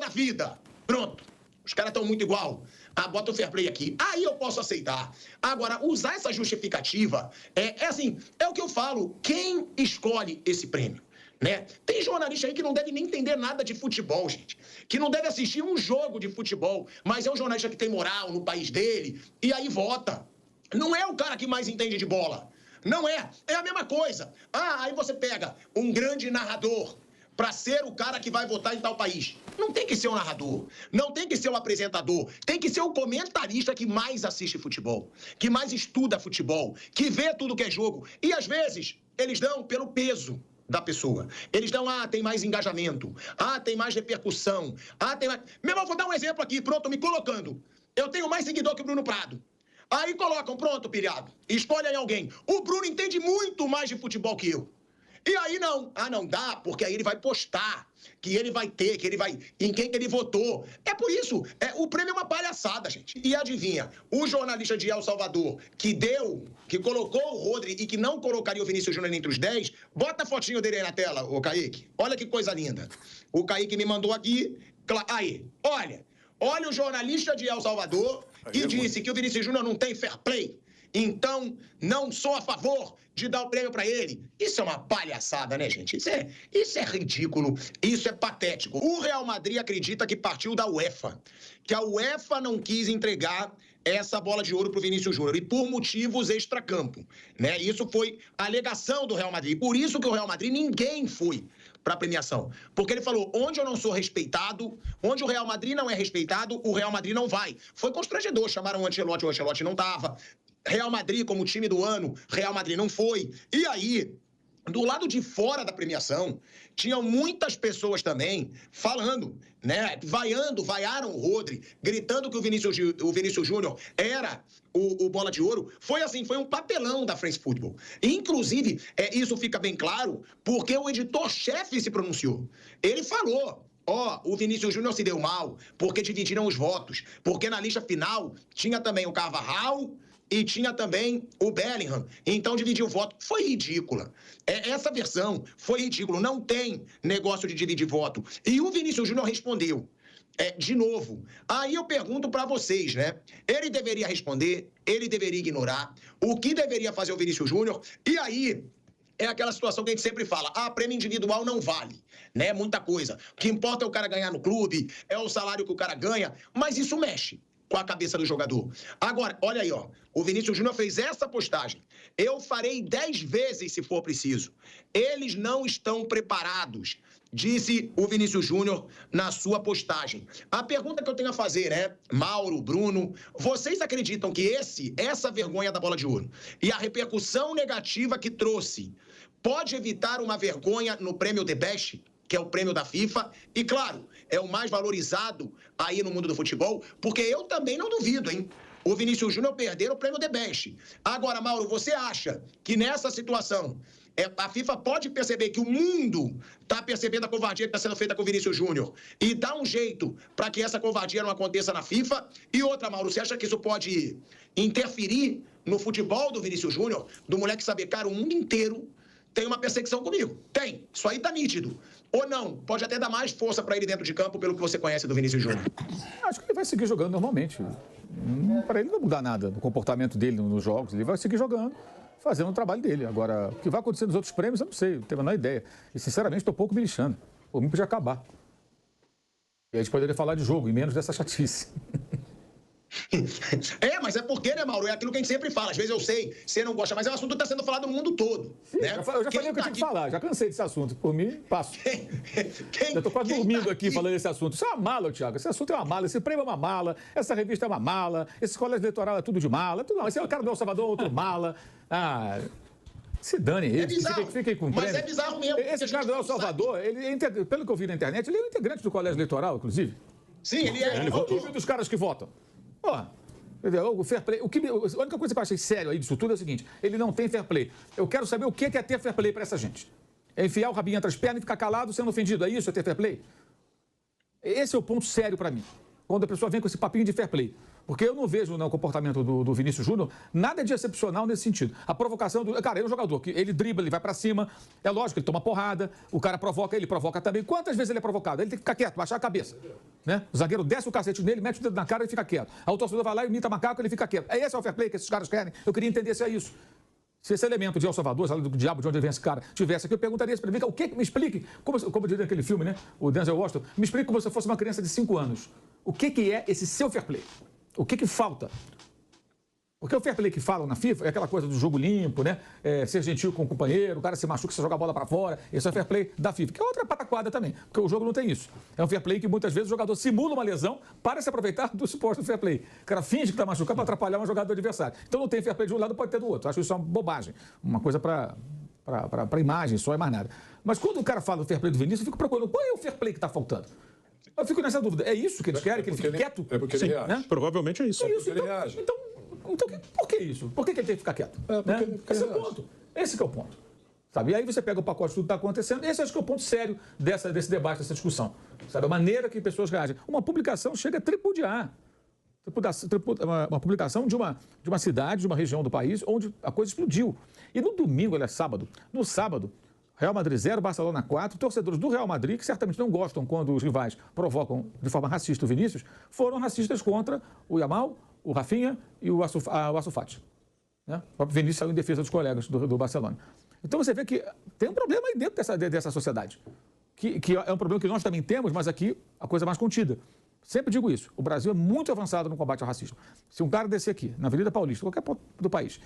da vida. Pronto. Os caras estão muito igual. Ah, bota o fair play aqui. Aí eu posso aceitar. Agora, usar essa justificativa é assim, é o que eu falo. Quem escolhe esse prêmio? Né? Tem jornalista aí que não deve nem entender nada de futebol, gente. Que não deve assistir um jogo de futebol, mas é um jornalista que tem moral no país dele e aí vota. Não é o cara que mais entende de bola. Não é. É a mesma coisa. Ah, aí você pega um grande narrador para ser o cara que vai votar em tal país. Não tem que ser o narrador, não tem que ser o apresentador, tem que ser o comentarista que mais assiste futebol, que mais estuda futebol, que vê tudo que é jogo. E às vezes eles dão pelo peso da pessoa. Eles dão, tem mais engajamento, tem mais repercussão, tem mais... Meu irmão, vou dar um exemplo aqui, pronto, me colocando. Eu tenho mais seguidor que o Bruno Prado. Aí colocam, pronto, pilhado, escolhe aí alguém. O Bruno entende muito mais de futebol que eu. E aí não. Não dá, porque aí ele vai postar que ele vai ter, que ele vai... em quem que ele votou. É por isso, o prêmio é uma palhaçada, gente. E adivinha, o jornalista de El Salvador que colocou o Rodri e que não colocaria o Vinícius Júnior entre os 10, bota a fotinho dele aí na tela, ô Kaique. Olha que coisa linda. O Kaique me mandou aqui, aí, olha o jornalista de El Salvador que disse que o Vinícius Júnior não tem fair play. Então, não sou a favor de dar o prêmio para ele. Isso é uma palhaçada, né, gente? Isso é ridículo, isso é patético. O Real Madrid acredita que partiu da UEFA, que a UEFA não quis entregar essa bola de ouro para o Vinícius Júnior, e por motivos extracampo, né? Isso foi a alegação do Real Madrid. Por isso que o Real Madrid, ninguém foi para a premiação. Porque ele falou, onde eu não sou respeitado, onde o Real Madrid não é respeitado, o Real Madrid não vai. Foi constrangedor, chamaram o Ancelotti não estava. Real Madrid como time do ano, Real Madrid não foi. E aí, do lado de fora da premiação, tinham muitas pessoas também falando, né, vaiaram o Rodri, gritando que o Vinícius Júnior era o bola de ouro. Foi assim, foi um papelão da France Football. Inclusive, isso fica bem claro porque o editor-chefe se pronunciou. Ele falou... o Vinícius Júnior se deu mal, porque dividiram os votos. Porque na lista final tinha também o Carvajal e tinha também o Bellingham. Então dividiu o voto. Foi ridícula. Essa versão foi ridícula. Não tem negócio de dividir voto. E o Vinícius Júnior respondeu. De novo. Aí eu pergunto pra vocês, né? Ele deveria responder, ele deveria ignorar. O que deveria fazer o Vinícius Júnior? E aí... é aquela situação que a gente sempre fala, prêmio individual não vale, né? Muita coisa. O que importa é o cara ganhar no clube, é o salário que o cara ganha, mas isso mexe com a cabeça do jogador. Agora, olha aí, o Vinícius Júnior fez essa postagem. Eu farei 10 vezes se for preciso. Eles não estão preparados, disse o Vinícius Júnior na sua postagem. A pergunta que eu tenho a fazer, né? Mauro, Bruno, vocês acreditam que essa vergonha da bola de ouro e a repercussão negativa que trouxe pode evitar uma vergonha no prêmio The Best, que é o prêmio da FIFA, e claro, é o mais valorizado aí no mundo do futebol, porque eu também não duvido, hein? O Vinícius Júnior perder o prêmio The Best. Agora, Mauro, você acha que nessa situação a FIFA pode perceber que o mundo está percebendo a covardia que está sendo feita com o Vinícius Júnior e dá um jeito para que essa covardia não aconteça na FIFA? E outra, Mauro, você acha que isso pode interferir no futebol do Vinícius Júnior, do moleque saber, cara, o mundo inteiro tem uma perseguição comigo? Tem. Isso aí tá nítido. Ou não? Pode até dar mais força para ele dentro de campo pelo que você conhece do Vinícius Júnior. Acho que ele vai seguir jogando normalmente. Para ele não vai mudar nada no comportamento dele nos jogos. Ele vai seguir jogando, fazendo o trabalho dele. Agora, o que vai acontecer nos outros prêmios, eu não sei. Não tenho a menor ideia. E, sinceramente, estou pouco me lixando. O mim podia acabar. E a gente poderia falar de jogo e menos dessa chatice. Mas é porque, né, Mauro? É aquilo que a gente sempre fala. Às vezes eu sei, você não gosta, mas é um assunto que está sendo falado no mundo todo. Sim, né? Eu já falei o que eu tinha que falar, já cansei desse assunto. Por mim, passo. Eu estou quase dormindo aqui falando desse assunto. Isso é uma mala, Thiago. Esse assunto é uma mala, esse prêmio é uma mala, essa revista é uma mala, esse colégio eleitoral é tudo de mala. Tudo não. Esse é o cara do El Salvador, outro mala. Se dane ele. Fiquem com o prêmio. Mas é bizarro mesmo. Esse cara do El Salvador, pelo que eu vi na internet, ele é um integrante do colégio eleitoral, inclusive. Sim, ele é. Olha o nível dos caras que votam. O fair play, a única coisa que eu achei sério aí disso tudo é o seguinte, ele não tem fair play. Eu quero saber o que é ter fair play para essa gente. É enfiar o rabinho entre as pernas e ficar calado sendo ofendido. É isso? É ter fair play? Esse é o ponto sério para mim. Quando a pessoa vem com esse papinho de fair play. Porque eu não vejo no comportamento do Vinícius Júnior nada de excepcional nesse sentido. A provocação do... Cara, ele é um jogador que ele dribla, ele vai para cima. É lógico, ele toma porrada, o cara provoca, ele provoca também. Quantas vezes ele é provocado? Ele tem que ficar quieto, baixar a cabeça. Né? O zagueiro desce o cacete nele, mete o dedo na cara e fica quieto. Aí o torcedor vai lá e imita macaco e ele fica quieto. Esse é o fair play que esses caras querem. Eu queria entender se é isso. Se esse elemento de El Salvador, do diabo de onde vem esse cara, tivesse aqui, eu perguntaria isso para mim. O que me explique, como diria aquele filme, né? O Denzel Washington, me explique como se eu fosse uma criança de 5 anos. O que é esse seu fair play? O que falta? Porque o fair play que falam na FIFA é aquela coisa do jogo limpo, né? Ser gentil com o companheiro, o cara se machuca, você joga a bola para fora. Esse é o fair play da FIFA, que é outra pataquada também, porque o jogo não tem isso. É um fair play que muitas vezes o jogador simula uma lesão para se aproveitar do suposto fair play. O cara finge que está machucado para atrapalhar uma jogada do adversário. Então não tem fair play de um lado, pode ter do outro. Acho isso uma bobagem, uma coisa para imagem só e mais nada. Mas quando o cara fala do fair play do Vinícius, eu fico procurando qual é o fair play que está faltando. Eu fico nessa dúvida. É isso que eles querem? Que ele fique quieto? É porque ele reage. Né? Provavelmente é isso. É isso. Porque ele reage. Então, por que isso? Por que ele tem que ficar quieto? Né? Esse é o ponto. Esse que é o ponto. Sabe? E aí você pega o pacote de tudo que está acontecendo. Esse acho que é o ponto sério desse debate, dessa discussão. Sabe? A maneira que pessoas reagem. Uma publicação chega a tripudiar. Uma publicação de uma cidade, de uma região do país, onde a coisa explodiu. E no domingo, sábado, no sábado, Real Madrid 0, Barcelona 4, torcedores do Real Madrid, que certamente não gostam quando os rivais provocam de forma racista o Vinícius, foram racistas contra o Yamal, o Rafinha e o Ansu Fati. Né? O próprio Vinícius saiu em defesa dos colegas do Barcelona. Então você vê que tem um problema aí dentro dessa sociedade, que é um problema que nós também temos, mas aqui a coisa é mais contida. Sempre digo isso, o Brasil é muito avançado no combate ao racismo. Se um cara descer aqui, na Avenida Paulista, qualquer ponto do país,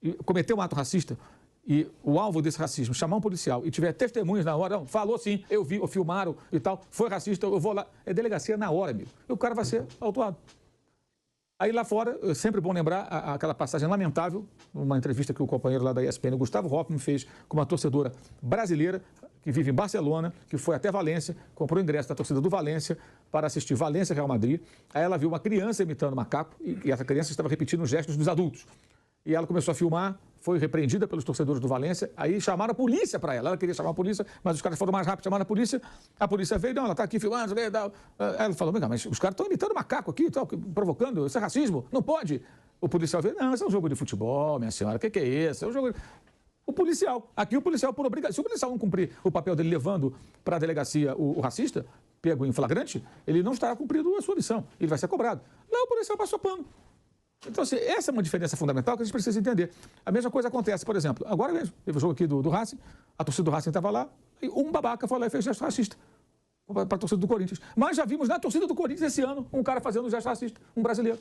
e cometer um ato racista, e o alvo desse racismo chamar um policial e tiver testemunhas na hora, não, falou sim, eu vi, ou filmaram e tal, foi racista, eu vou lá. É delegacia na hora, amigo. E o cara vai ser autuado. Aí lá fora, é sempre bom lembrar aquela passagem lamentável, uma entrevista que o companheiro lá da ESPN, o Gustavo Hoffmann, fez com uma torcedora brasileira que vive em Barcelona, que foi até Valência, comprou ingresso da torcida do Valência para assistir Valência Real Madrid. Aí ela viu uma criança imitando macaco e essa criança estava repetindo os gestos dos adultos. E ela começou a filmar, foi repreendida pelos torcedores do Valência, aí chamaram a polícia para ela. Ela queria chamar a polícia, mas os caras foram mais rápido, chamaram a polícia veio, não, ela está aqui filmando, aí ela falou, mas os caras estão imitando macaco aqui, provocando, isso é racismo, não pode. O policial veio, não, isso é um jogo de futebol, minha senhora, o que é isso? É um jogo... O policial, aqui o policial por obrigação, se o policial não cumprir o papel dele levando para a delegacia o racista, pego em flagrante, ele não estará cumprindo a sua missão, ele vai ser cobrado. Lá o policial passou pano. Então, assim, essa é uma diferença fundamental que a gente precisa entender. A mesma coisa acontece, por exemplo, agora mesmo, teve o jogo aqui do Racing, a torcida do Racing estava lá, e um babaca foi lá e fez gesto racista para a torcida do Corinthians. Mas já vimos na torcida do Corinthians esse ano um cara fazendo gesto racista, um brasileiro.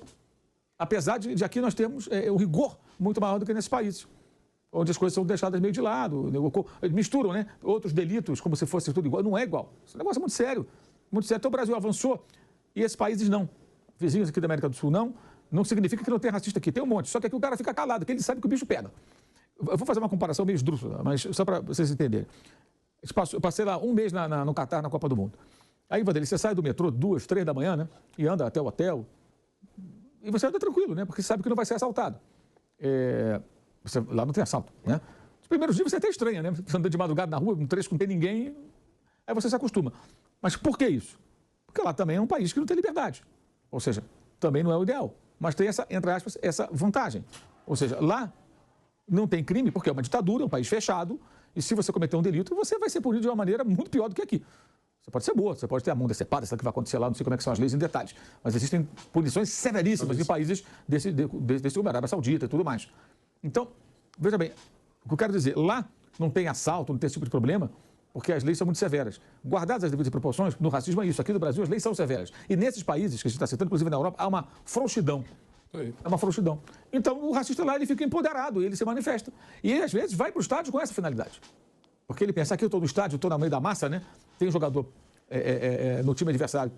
Apesar de aqui nós temos o rigor muito maior do que nesses países, onde as coisas são deixadas meio de lado, misturam, né, outros delitos como se fosse tudo igual. Não é igual. Esse negócio é muito sério, muito sério. Então o Brasil avançou e esses países não. Vizinhos aqui da América do Sul não significa que não tem racista aqui, tem um monte. Só que aqui o cara fica calado, porque ele sabe que o bicho pega. Eu vou fazer uma comparação meio esdrúxula, mas só para vocês entenderem. Eu passei lá um mês no Catar, na Copa do Mundo. Aí, Vanderlei, você sai do metrô 2, 3 da manhã, né? E anda até o hotel. E você anda tranquilo, né? Porque sabe que não vai ser assaltado. Lá não tem assalto, né? Os primeiros dias você até estranha, né? Você anda de madrugada na rua, um trecho que não tem ninguém. Aí você se acostuma. Mas por que isso? Porque lá também é um país que não tem liberdade. Ou seja, também não é o ideal. Mas tem entre aspas, essa vantagem. Ou seja, lá não tem crime, porque é uma ditadura, é um país fechado, e se você cometer um delito, você vai ser punido de uma maneira muito pior do que aqui. Você pode ser boa, você pode ter a mão decepada, sabe o que vai acontecer lá, não sei como é que são as leis em detalhes. Mas existem punições severíssimas em países desse como a Arábia Saudita e tudo mais. Então, veja bem, o que eu quero dizer, lá não tem assalto, não tem esse tipo de problema, porque as leis são muito severas. Guardadas as devidas proporções, no racismo é isso. Aqui no Brasil as leis são severas. E nesses países que a gente está citando, inclusive na Europa, há uma frouxidão. É uma frouxidão. Então o racista lá ele fica empoderado, ele se manifesta. E ele às vezes vai para o estádio com essa finalidade. Porque ele pensa que eu estou no estádio, estou no meio da massa, né? Tem um jogador no time adversário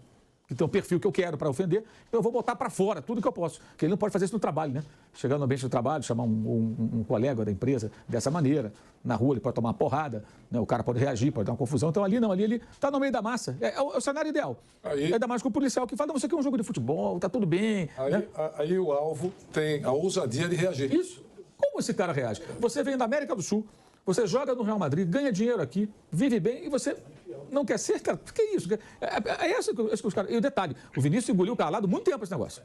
que tem um perfil que eu quero para ofender, então eu vou botar para fora tudo que eu posso. Porque ele não pode fazer isso no trabalho, né? Chegar no ambiente do trabalho, chamar um colega da empresa dessa maneira. Na rua ele pode tomar uma porrada, né? O cara pode reagir, pode dar uma confusão. Então ali não, ali ele está no meio da massa. É o cenário ideal. Ainda mais com o policial que fala, não, isso aqui é um jogo de futebol, está tudo bem. Né? Aí o alvo tem a ousadia de reagir. Isso. Como esse cara reage? Você vem da América do Sul, você joga no Real Madrid, ganha dinheiro aqui, vive bem e você não quer ser, cara? Que é isso? É isso que os caras... E o detalhe, o Vinícius engoliu calado muito tempo esse negócio.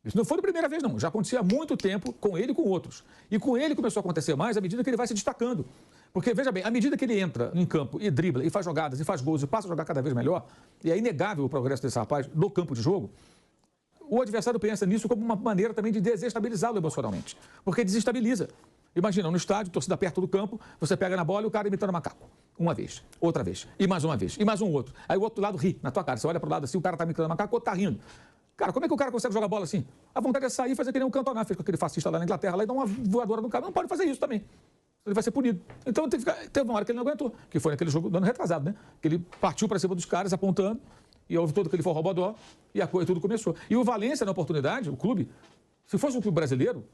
Isso não foi a primeira vez, não. Já acontecia há muito tempo com ele e com outros. E com ele começou a acontecer mais à medida que ele vai se destacando. Porque, veja bem, à medida que ele entra em campo e dribla, e faz jogadas, e faz gols, e passa a jogar cada vez melhor, e é inegável o progresso desse rapaz no campo de jogo, o adversário pensa nisso como uma maneira também de desestabilizá-lo emocionalmente. Porque desestabiliza. Imagina, no estádio, torcida perto do campo, você pega na bola e o cara imitando macaco. Uma vez, outra vez, e mais uma vez, e mais um outro. Aí o outro lado ri na tua cara. Você olha pro lado assim, o cara tá imitando macaco, o outro tá rindo. Cara, como é que o cara consegue jogar bola assim? A vontade é sair e fazer que nem um Cantona fez com aquele fascista lá na Inglaterra, lá e dar uma voadora no cara. Não pode fazer isso também. Ele vai ser punido. Então teve uma hora que ele não aguentou, que foi naquele jogo do ano retrasado, né? Que ele partiu para cima dos caras, apontando, e houve todo aquele forrobodó, e tudo começou. E o Valência, na oportunidade, o clube, se fosse um clube brasileiro,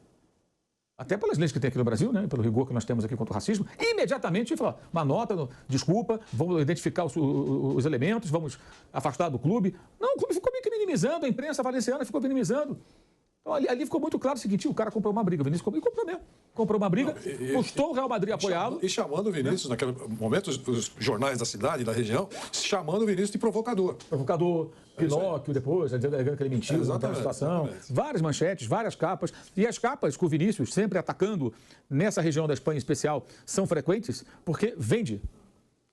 até pelas leis que tem aqui no Brasil, né, pelo rigor que nós temos aqui contra o racismo, imediatamente ia falar, uma nota, desculpa, vamos identificar os elementos, vamos afastar do clube. Não, o clube ficou meio que minimizando, a imprensa valenciana ficou minimizando. Então, ali ficou muito claro o seguinte, o cara comprou uma briga, o Vinícius comprou mesmo. Comprou uma briga, custou o Real Madrid apoiá-lo. E chamando o Vinícius, naquele momento, os jornais da cidade, da região, chamando o Vinícius de provocador. Provocador, Pinóquio depois, dizendo que ele mentiu naquela situação. Várias manchetes, várias capas. E as capas com o Vinícius sempre atacando nessa região da Espanha em especial são frequentes porque vende.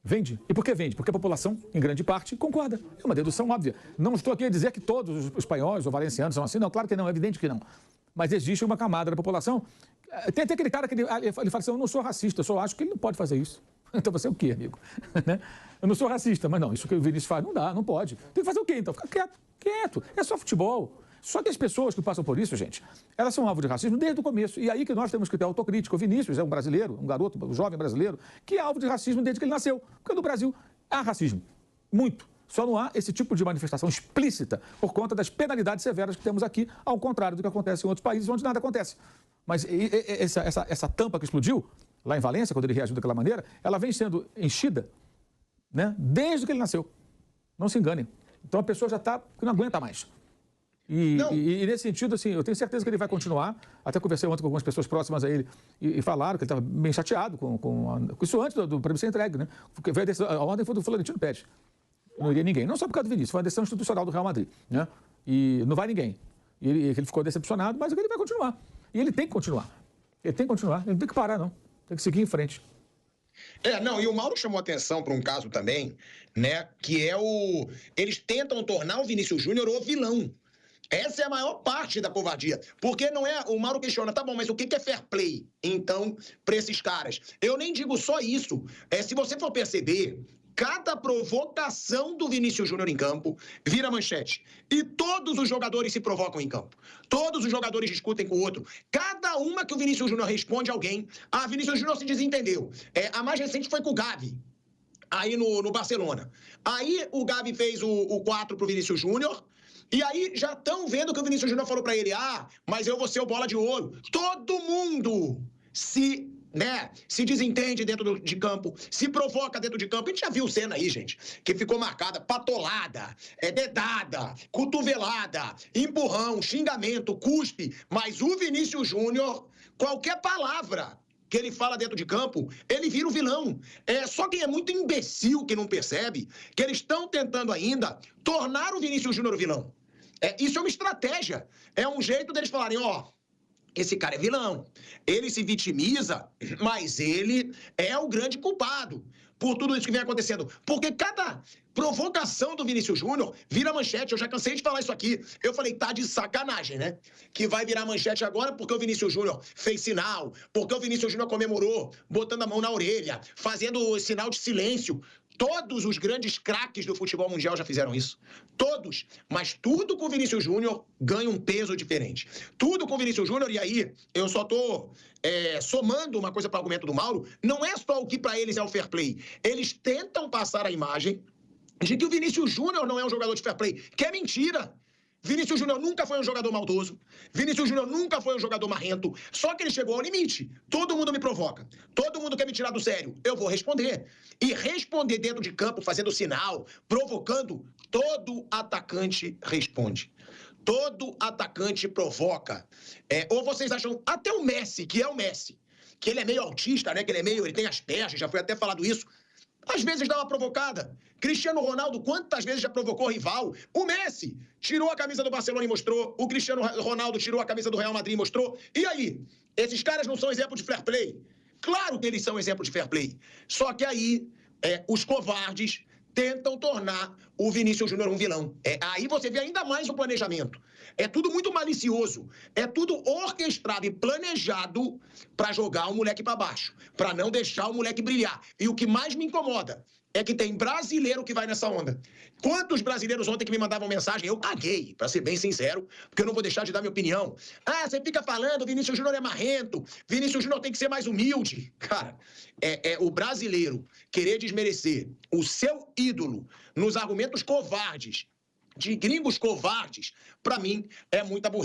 Vende. E por que vende? Porque a população, em grande parte, concorda. É uma dedução óbvia. Não estou aqui a dizer que todos os espanhóis ou valencianos são assim. Não, claro que não, é evidente que não. Mas existe uma camada da população. Tem até aquele cara que ele fala assim, eu não sou racista, eu só acho que ele não pode fazer isso. Então você é o quê, amigo? Eu não sou racista, mas não, isso que o Vinícius faz não dá, não pode. Tem que fazer o quê, então? Fica quieto, quieto. É só futebol. Só que as pessoas que passam por isso, gente, elas são alvo de racismo desde o começo. E aí que nós temos que ter autocrítica. O Vinícius é um brasileiro, um garoto, um jovem brasileiro, que é alvo de racismo desde que ele nasceu. Porque no Brasil há racismo. Muito. Só não há esse tipo de manifestação explícita por conta das penalidades severas que temos aqui, ao contrário do que acontece em outros países onde nada acontece. Mas essa tampa que explodiu, lá em Valência, quando ele reagiu daquela maneira, ela vem sendo enchida, né, desde que ele nasceu. Não se enganem. Então a pessoa já está, que não aguenta mais. E nesse sentido, assim, eu tenho certeza que ele vai continuar. Até conversei ontem com algumas pessoas próximas a ele e falaram que ele estava bem chateado com isso antes do prêmio ser entregue, né? Porque a ordem foi do Florentino Pérez. Não iria ninguém. Não só por causa do Vinícius, foi uma decisão institucional do Real Madrid, né? E não vai ninguém. E ele ficou decepcionado, mas ele vai continuar. E ele tem que continuar. Ele tem que continuar. Ele não tem que parar, não. Tem que seguir em frente. E o Mauro chamou atenção para um caso também, né? Que é eles tentam tornar o Vinícius Júnior o vilão. Essa é a maior parte da covardia. Porque não é... O Mauro questiona, tá bom, mas o que é fair play, então, para esses caras? Eu nem digo só isso. Se você for perceber, cada provocação do Vinícius Júnior em campo vira manchete. E todos os jogadores se provocam em campo. Todos os jogadores discutem com o outro. Cada uma que o Vinícius Júnior responde a alguém, Vinícius Júnior se desentendeu. A mais recente foi com o Gavi, aí no Barcelona. Aí o Gavi fez o 4 pro Vinícius Júnior. E aí já estão vendo que o Vinícius Júnior falou pra ele, mas eu vou ser o bola de ouro. Todo mundo se desentende dentro de campo, se provoca dentro de campo. A gente já viu cena aí, gente, que ficou marcada, patolada, dedada, cotovelada, empurrão, xingamento, cuspe. Mas o Vinícius Júnior, qualquer palavra que ele fala dentro de campo, ele vira o vilão. Só quem é muito imbecil que não percebe que eles estão tentando ainda tornar o Vinícius Júnior o vilão. Isso é uma estratégia. É um jeito deles falarem, esse cara é vilão. Ele se vitimiza, mas ele é o grande culpado por tudo isso que vem acontecendo. Porque cada provocação do Vinícius Júnior vira manchete. Eu já cansei de falar isso aqui. Eu falei, tá de sacanagem, né? Que vai virar manchete agora porque o Vinícius Júnior fez sinal, porque o Vinícius Júnior comemorou, botando a mão na orelha, fazendo sinal de silêncio. Todos os grandes craques do futebol mundial já fizeram isso. Todos. Mas tudo com o Vinícius Júnior ganha um peso diferente. Tudo com o Vinícius Júnior, e aí eu só tô somando uma coisa para o argumento do Mauro, não é só o que para eles é o fair play. Eles tentam passar a imagem de que o Vinícius Júnior não é um jogador de fair play, que é mentira. Vinícius Júnior nunca foi um jogador maldoso. Vinícius Júnior nunca foi um jogador marrento. Só que ele chegou ao limite. Todo mundo me provoca. Todo mundo quer me tirar do sério. Eu vou responder. E responder dentro de campo, fazendo sinal, provocando, todo atacante responde. Todo atacante provoca. Ou vocês acham... Até o Messi, que é o Messi, que ele é meio autista, né? Que ele tem Asperger, já foi até falado isso. Às vezes dá uma provocada. Cristiano Ronaldo, quantas vezes já provocou rival? O Messi tirou a camisa do Barcelona e mostrou. O Cristiano Ronaldo tirou a camisa do Real Madrid e mostrou. E aí? Esses caras não são exemplo de fair play? Claro que eles são exemplos de fair play. Só que aí, os covardes tentam tornar o Vinícius Júnior um vilão. Aí você vê ainda mais o planejamento. É tudo muito malicioso. É tudo orquestrado e planejado para jogar o moleque para baixo, para não deixar o moleque brilhar. E o que mais me incomoda é que tem brasileiro que vai nessa onda. Quantos brasileiros ontem que me mandavam mensagem? Eu caguei, para ser bem sincero, porque eu não vou deixar de dar minha opinião. Ah, você fica falando, Vinícius Júnior é marrento, Vinícius Júnior tem que ser mais humilde. Cara, o brasileiro querer desmerecer o seu ídolo nos argumentos covardes, de gringos covardes, para mim, é muita burrice.